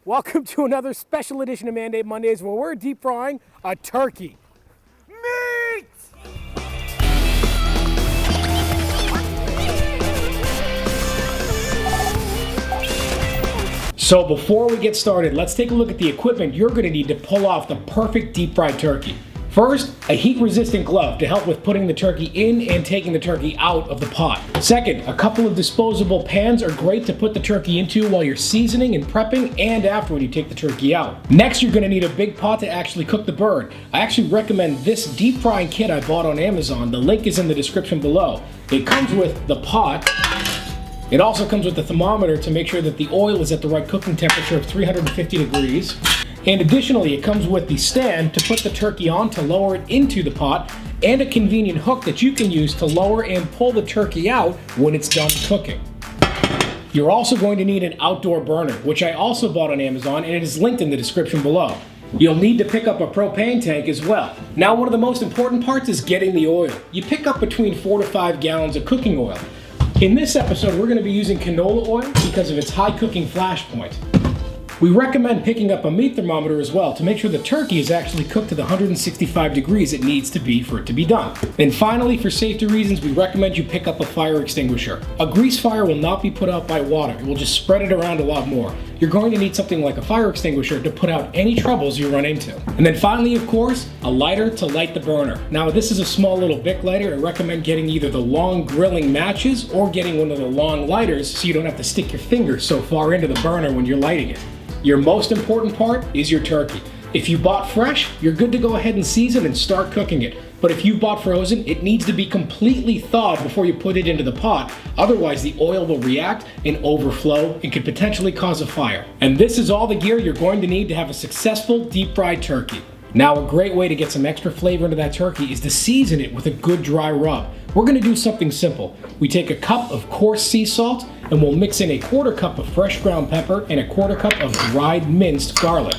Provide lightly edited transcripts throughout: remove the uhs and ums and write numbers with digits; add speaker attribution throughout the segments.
Speaker 1: Welcome to another special edition of Mandate Mondays where we're deep frying a turkey. Meat! So before we get started, let's take a look at the equipment you're going to need to pull off the perfect deep fried turkey. First, a heat-resistant glove to help with putting the turkey in and taking the turkey out of the pot. Second, a couple of disposable pans are great to put the turkey into while you're seasoning and prepping and after when you take the turkey out. Next, you're going to need a big pot to actually cook the bird. I actually recommend this deep frying kit I bought on Amazon. The link is in the description below. It comes with the pot. It also comes with the thermometer to make sure that the oil is at the right cooking temperature of 350 degrees. And additionally, it comes with the stand to put the turkey on to lower it into the pot, and a convenient hook that you can use to lower and pull the turkey out when it's done cooking. You're also going to need an outdoor burner, which I also bought on Amazon, and it is linked in the description below. You'll need to pick up a propane tank as well. Now, one of the most important parts is getting the oil. You pick up between 4 to 5 gallons of cooking oil. In this episode, we're going to be using canola oil because of its high cooking flash point. We recommend picking up a meat thermometer as well to make sure the turkey is actually cooked to the 165 degrees it needs to be for it to be done. And finally, for safety reasons, we recommend you pick up a fire extinguisher. A grease fire will not be put out by water. It will just spread it around a lot more. You're going to need something like a fire extinguisher to put out any troubles you run into. And then finally, of course, a lighter to light the burner. Now, this is a small little Bic lighter. I recommend getting either the long grilling matches or getting one of the long lighters so you don't have to stick your finger so far into the burner when you're lighting it. Your most important part is your turkey. If you bought fresh, you're good to go ahead and season and start cooking it. But if you bought frozen, it needs to be completely thawed before you put it into the pot. Otherwise, the oil will react and overflow and could potentially cause a fire. And this is all the gear you're going to need to have a successful deep fried turkey. Now, a great way to get some extra flavor into that turkey is to season it with a good dry rub. We're going to do something simple. We take a cup of coarse sea salt and we'll mix in a 1/4 cup of fresh ground pepper and a 1/4 cup of dried minced garlic.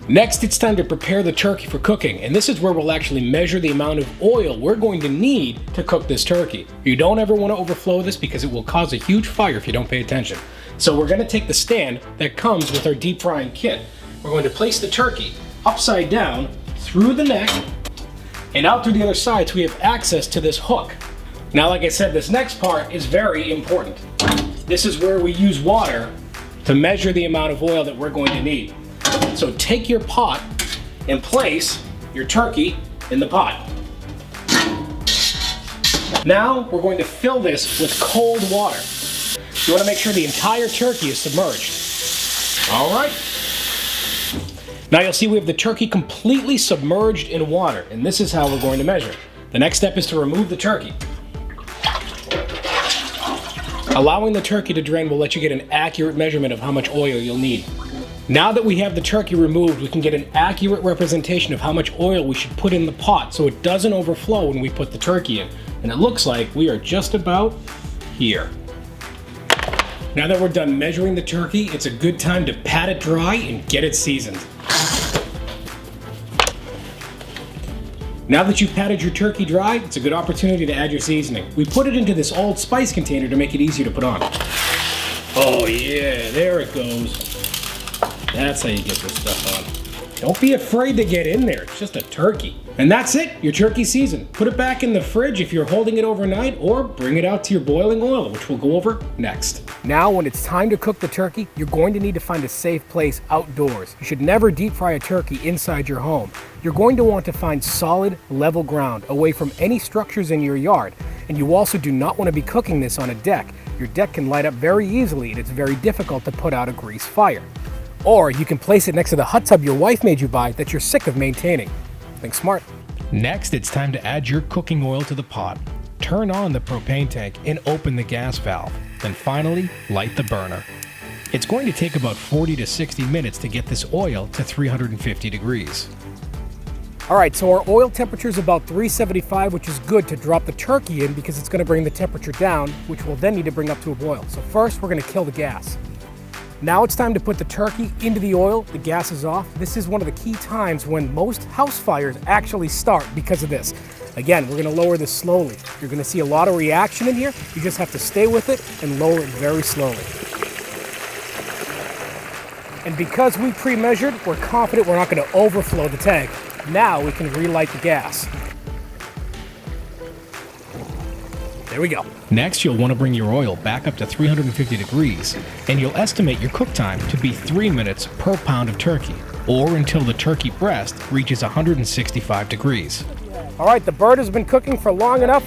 Speaker 1: Next, it's time to prepare the turkey for cooking, and this is where we'll actually measure the amount of oil we're going to need to cook this turkey. You don't ever want to overflow this because it will cause a huge fire if you don't pay attention. So we're going to take the stand that comes with our deep frying kit. We're going to place the turkey upside down through the neck and out through the other side so we have access to this hook. Now, like I said, this next part is very important. This is where we use water to measure the amount of oil that we're going to need. So take your pot and place your turkey in the pot. Now we're going to fill this with cold water. You want to make sure the entire turkey is submerged. All right. Now you'll see we have the turkey completely submerged in water, and this is how we're going to measure. The next step is to remove the turkey. Allowing the turkey to drain will let you get an accurate measurement of how much oil you'll need. Now that we have the turkey removed, we can get an accurate representation of how much oil we should put in the pot so it doesn't overflow when we put the turkey in. And it looks like we are just about here. Now that we're done measuring the turkey, it's a good time to pat it dry and get it seasoned. Now that you've patted your turkey dry, it's a good opportunity to add your seasoning. We put it into this Old Spice container to make it easier to put on. Oh yeah, there it goes. That's how you get this stuff on. Don't be afraid to get in there, it's just a turkey. And that's it, your turkey's seasoned. Put it back in the fridge if you're holding it overnight, or bring it out to your boiling oil, which we'll go over next. Now, when it's time to cook the turkey, you're going to need to find a safe place outdoors. You should never deep fry a turkey inside your home. You're going to want to find solid, level ground away from any structures in your yard. And you also do not want to be cooking this on a deck. Your deck can light up very easily and it's very difficult to put out a grease fire. Or you can place it next to the hot tub your wife made you buy that you're sick of maintaining. Think smart. Next, it's time to add your cooking oil to the pot. Turn on the propane tank and open the gas valve. Then finally, light the burner. It's going to take about 40 to 60 minutes to get this oil to 350 degrees. All right, so our oil temperature is about 375, which is good to drop the turkey in because it's going to bring the temperature down, which we'll then need to bring up to a boil. So first, we're going to kill the gas. Now it's time to put the turkey into the oil. The gas is off. This is one of the key times when most house fires actually start because of this. Again, we're going to lower this slowly. You're going to see a lot of reaction in here. You just have to stay with it and lower it very slowly. And because we pre-measured, we're confident we're not going to overflow the tank. Now we can relight the gas. There we go. Next, you'll want to bring your oil back up to 350 degrees, and you'll estimate your cook time to be 3 minutes per pound of turkey, or until the turkey breast reaches 165 degrees. All right, the bird has been cooking for long enough.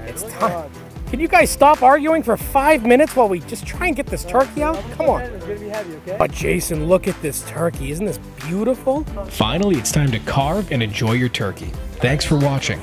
Speaker 1: It's time. Can you guys stop arguing for 5 minutes while we just try and get this turkey out? Come on. But Jason, look at this turkey. Isn't this beautiful? Finally, it's time to carve and enjoy your turkey. Thanks for watching.